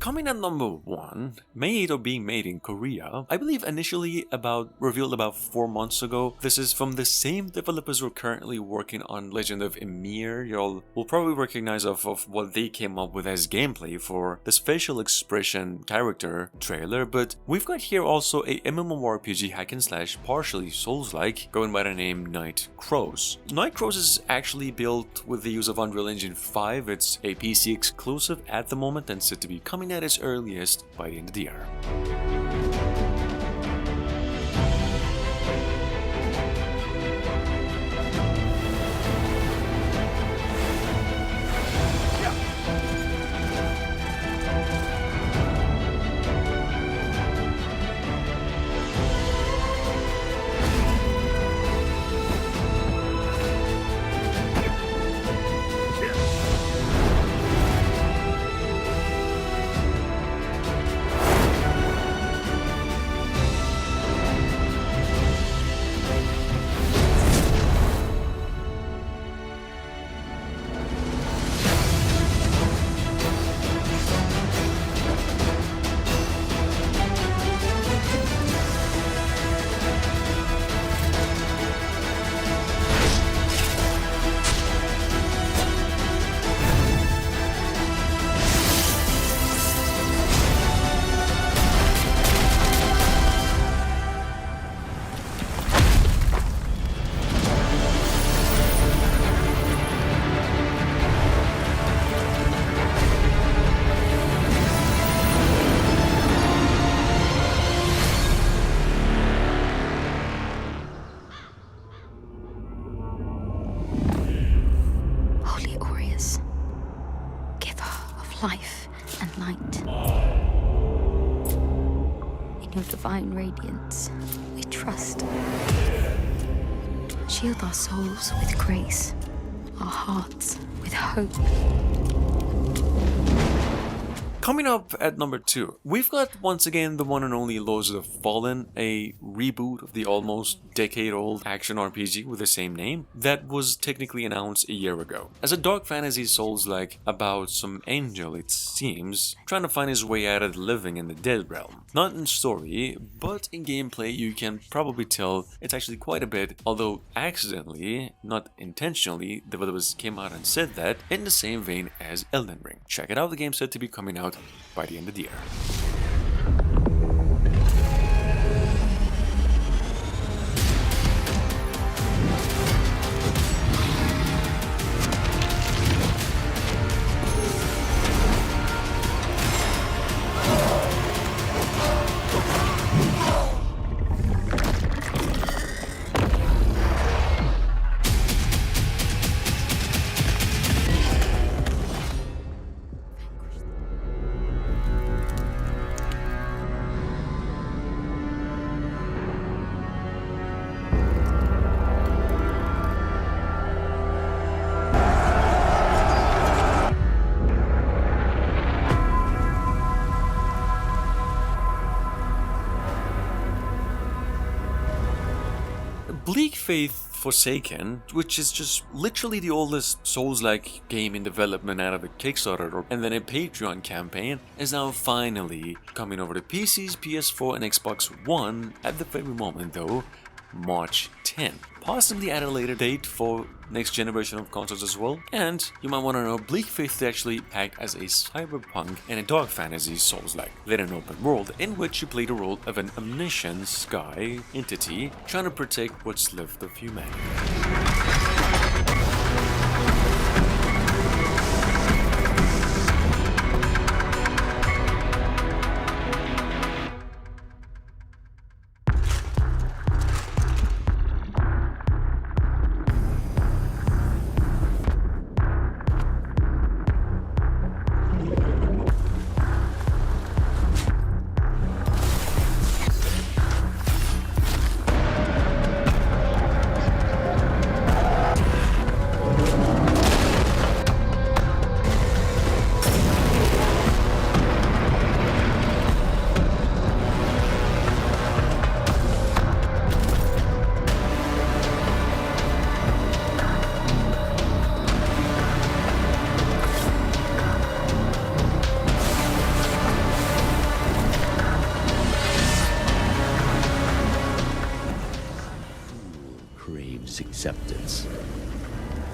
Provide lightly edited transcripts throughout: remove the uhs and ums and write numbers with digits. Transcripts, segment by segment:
Coming at number 1, made or being made in Korea, I believe initially revealed about 4 months ago. This is from the same developers who are currently working on Legend of Ymir. Y'all will probably recognize of what they came up with as gameplay for this facial expression character trailer, but we've got here also a MMORPG hack and slash partially Souls-like going by the name Night Crows. Night Crows is actually built with the use of Unreal Engine 5. It's a PC exclusive at the moment and said to be coming at its earliest by the end of the year. life and light. In your divine radiance, we trust. Shield our souls with grace, our hearts with hope. Coming up at number 2, we've got once again the one and only Lords of the Fallen, a reboot of the almost decade-old action RPG with the same name that was technically announced a year ago. As a dark fantasy Souls-like about some angel, it seems, trying to find his way out of the living and the dead realm. Not in story, but in gameplay you can probably tell it's actually quite a bit, although accidentally, not intentionally, developers came out and said that in the same vein as Elden Ring. Check it out, the game's said to be coming out by the end of the year. Bleak Faith Forsaken, which is just literally the oldest Souls-like game in development out of a Kickstarter and then a Patreon campaign, is now finally coming over to PCs, PS4 and Xbox One at the very moment though, March 10. Possibly at a later date for next generation of consoles as well. And you might want to know, Bleak Faith is actually packed as a cyberpunk and a dark fantasy Souls-like, lit in an open world in which you play the role of an omniscient sky entity trying to protect what's left of humanity.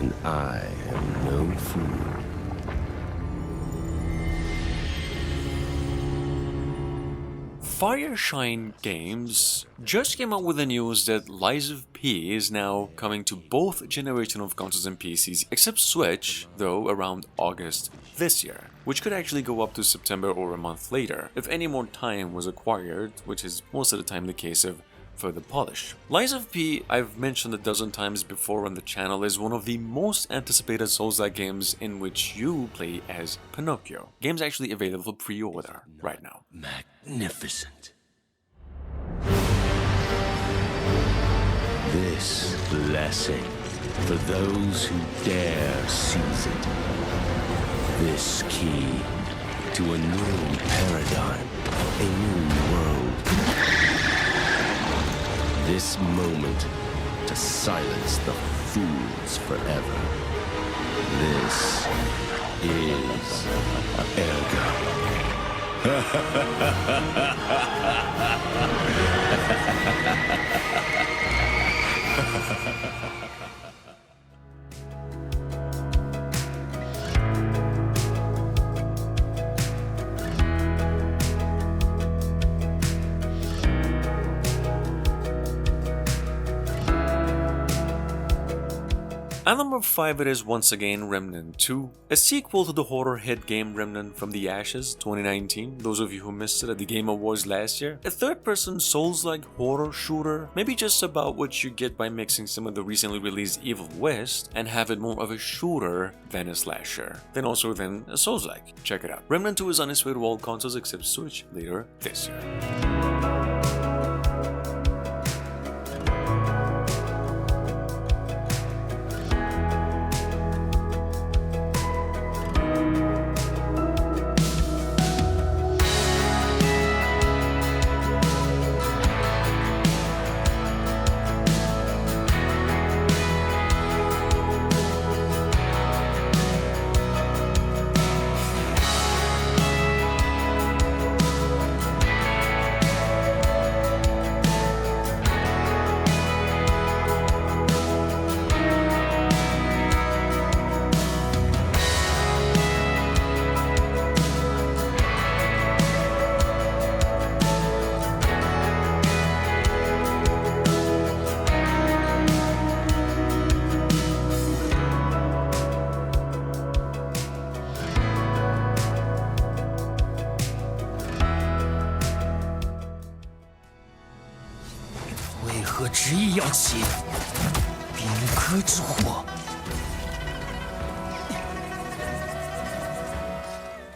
and I am no fool. Fireshine Games just came out with the news that Lies of P is now coming to both generations of consoles and PCs, except Switch, though around August this year, which could actually go up to September or a month later, if any more time was acquired, which is most of the time the case of further polish. Lies of P, I've mentioned a dozen times before on the channel, is one of the most anticipated Souls-like games in which you play as Pinocchio. Game's actually available for pre-order right now. Magnificent. This blessing for those who dare seize it. This key to a new paradigm, a new world. This moment to silence the fools forever. This is Ergo. At number 5 it is once again Remnant 2, a sequel to the horror hit game Remnant from the Ashes 2019, those of you who missed it at the Game Awards last year. A third-person Souls-like horror shooter, maybe just about what you get by mixing some of the recently released Evil West and have it more of a shooter than a slasher, then also then a Souls-like. Check it out. Remnant 2 is on its way to all consoles except Switch later this year.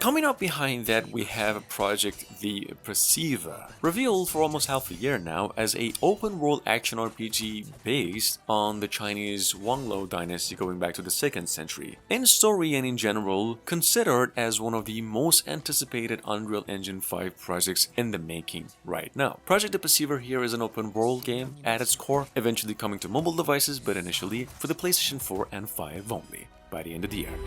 Coming up behind that, we have Project The Perceiver, revealed for almost half a year now as a open-world action RPG based on the Chinese Wukong Dynasty going back to the 2nd century. In story and in general, considered as one of the most anticipated Unreal Engine 5 projects in the making right now. Project The Perceiver here is an open-world game at its core, eventually coming to mobile devices, but initially for the PlayStation 4 and 5 only by the end of the year.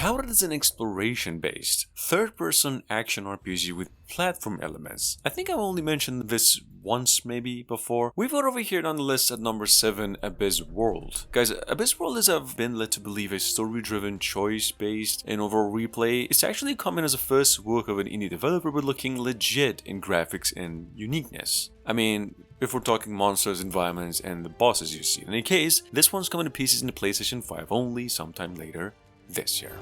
touted as an exploration-based, third-person action RPG with platform elements. I think I've only mentioned this once maybe before. We've got over here on the list at number 7, Abyss World. Guys, Abyss World is, I've been led to believe, a story-driven, choice-based, and overall replay. It's actually coming as a first work of an indie developer, but looking legit in graphics and uniqueness. I mean, if we're talking monsters, environments, and the bosses you see. In any case, this one's coming to pieces in the PlayStation 5 only sometime later this year.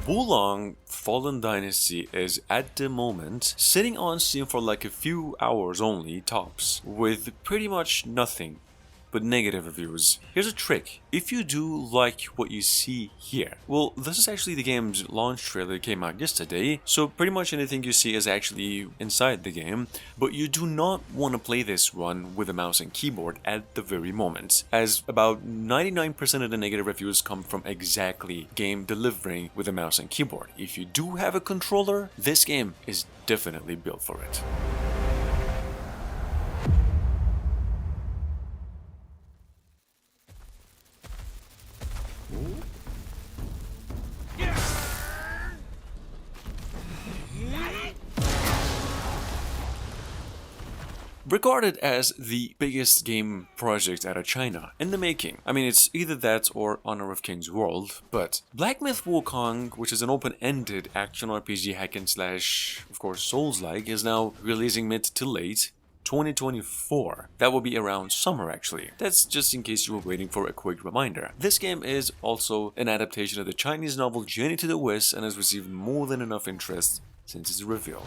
Wukong Fallen Dynasty is at the moment sitting on Steam for like a few hours only tops, with pretty much nothing but negative reviews. Here's a trick: if you do like what you see here, well, this is actually the game's launch trailer that came out yesterday, so pretty much anything you see is actually inside the game, but you do not want to play this one with a mouse and keyboard at the very moment, as about 99% of the negative reviews come from exactly game delivering with a mouse and keyboard. If you do have a controller, this game is definitely built for it. Regarded as the biggest game project out of China in the making. I mean, it's either that or Honor of Kings World, but Black Myth Wukong, which is an open-ended action RPG hack and slash, of course, Souls-like, is now releasing mid to late 2024. That will be around summer actually. That's just in case you were waiting for a quick reminder. This game is also an adaptation of the Chinese novel Journey to the West and has received more than enough interest since its reveal.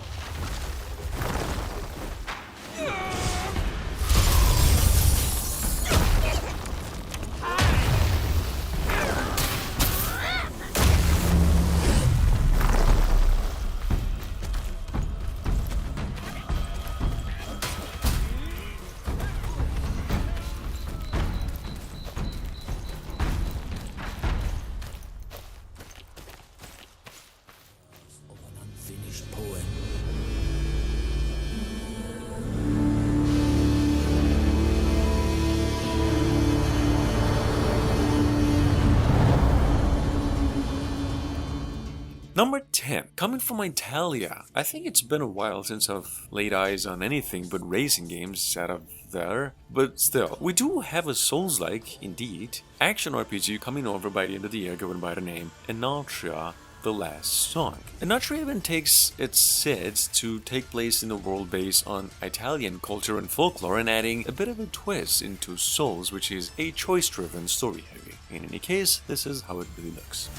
Number 10, coming from Italia. I think it's been a while since I've laid eyes on anything but racing games out of there, but still, we do have a Souls-like, indeed, action RPG coming over by the end of the year going by the name Enotria: The Last Song. Enotria even takes its set to take place in a world based on Italian culture and folklore and adding a bit of a twist into Souls, which is a choice-driven story heavy. In any case, this is how it really looks.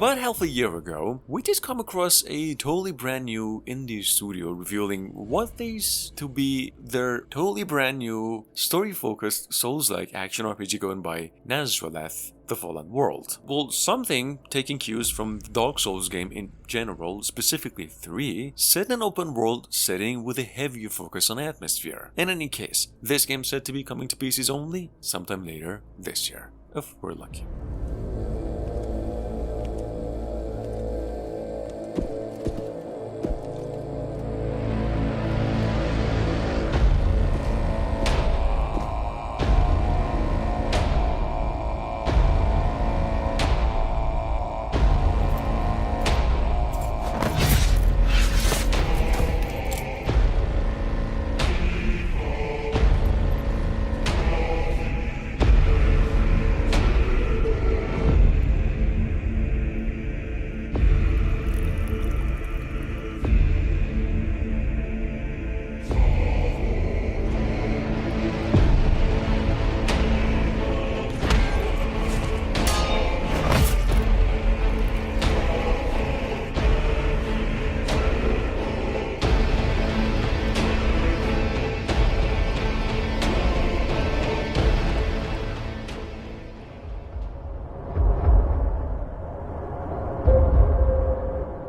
About half a year ago, we just come across a totally brand new indie studio revealing what is to be their totally brand new story-focused Souls-like action RPG going by Nazralath, The Fallen World. Well, something taking cues from the Dark Souls game in general, specifically 3, set in an open world setting with a heavier focus on atmosphere. In any case, this game said to be coming to PCs only sometime later this year, if we're lucky.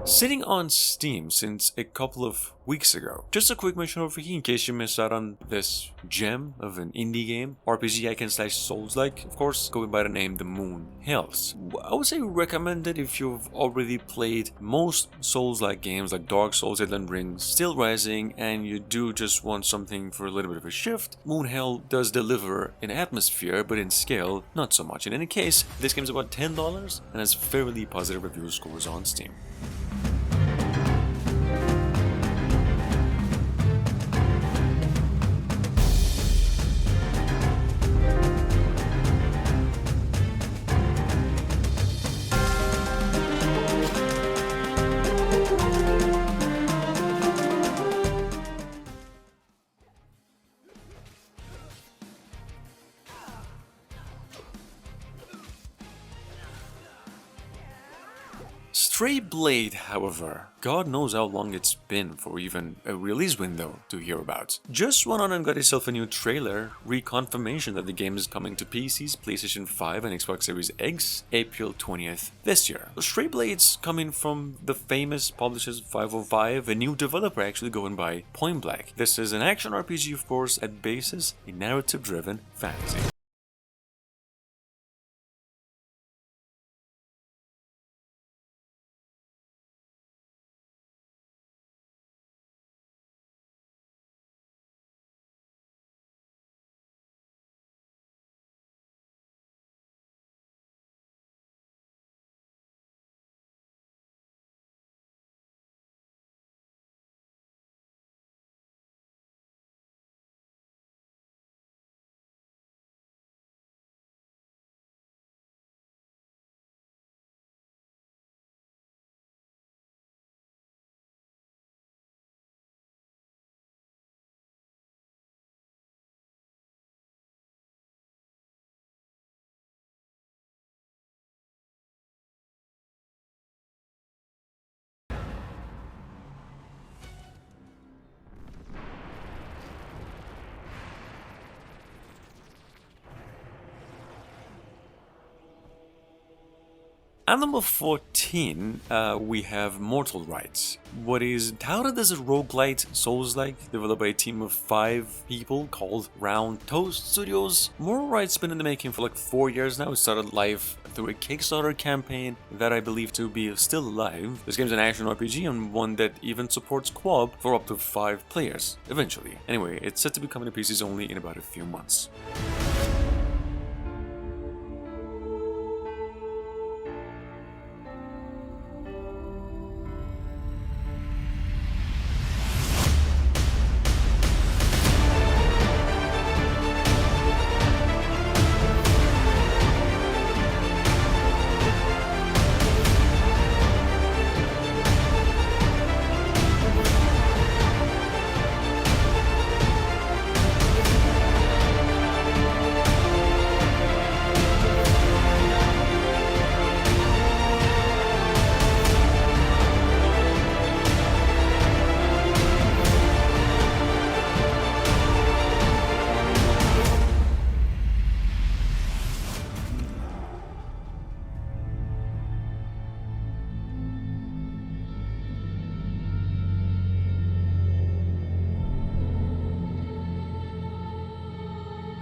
Sitting on Steam since a couple of weeks ago. Just a quick mention over here in case you missed out on this gem of an indie game, RPG hack and slash Souls-like, of course, going by the name The Moon Hills. I would say recommend it if you've already played most Souls-like games like Dark Souls, Elden Ring, Still Rising, and you do just want something for a little bit of a shift. Moon Hell does deliver in atmosphere, but in scale, not so much. In any case, this game's about $10 and has fairly positive review scores on Steam. Stray Blade, however, God knows how long it's been for even a release window to hear about. Just went on and got itself a new trailer, reconfirmation that the game is coming to PCs, PlayStation 5 and Xbox Series X, April 20th this year. Stray Blade's coming from the famous publishers 505, a new developer actually going by Point Blank. This is an action RPG, of course, at basis, a narrative-driven fantasy. At number 14, we have Mortal Rite, what is touted as a roguelite Souls-like, developed by a team of 5 people called Round Toast Studios. Mortal Rite's been in the making for like 4 years now. It started live through a Kickstarter campaign that I believe to be still alive. This game's an action RPG and one that even supports co-op for up to 5 players, eventually. Anyway, it's set to be coming to PCs only in about a few months.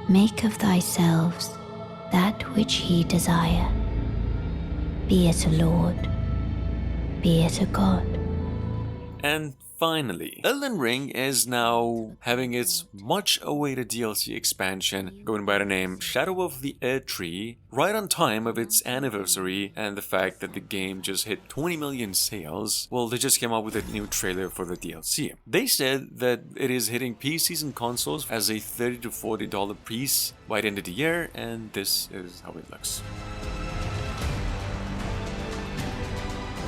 Make of thyselves that which ye desire. Be it a lord, be it a god. And finally, Elden Ring is now having its much-awaited DLC expansion going by the name Shadow of the Erdtree, right on time of its anniversary, and the fact that the game just hit 20 million sales. Well, they just came out with a new trailer for the DLC. They said that it is hitting PCs and consoles as a $30 to $40 piece by the end of the year, and this is how it looks.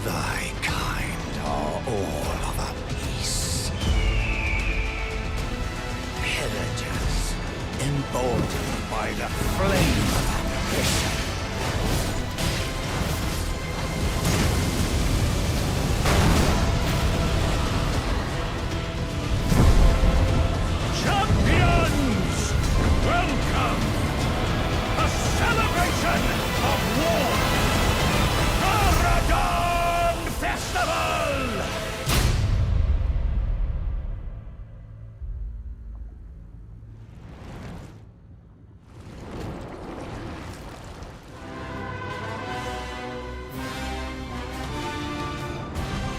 Thy kind are all of a piece. Pillagers, emboldened by the flame of ambition. Champions, welcome! A celebration of war! Festival!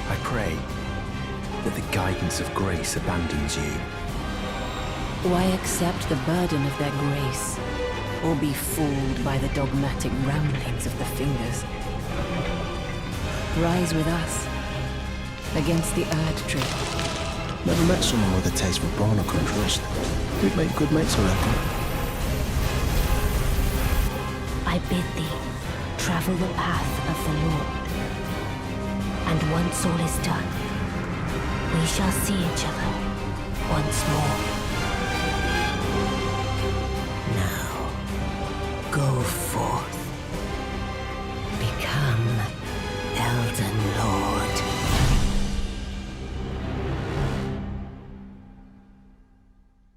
I pray that the guidance of grace abandons you. Why accept the burden of their grace, or be fooled by the dogmatic ramblings of the fingers? Rise with us, against the Erdtree. Never met someone with a taste for brawn or trust. We'd make good mates, I reckon. I bid thee travel the path of the Lord. And once all is done, we shall see each other once more. Now, go forth.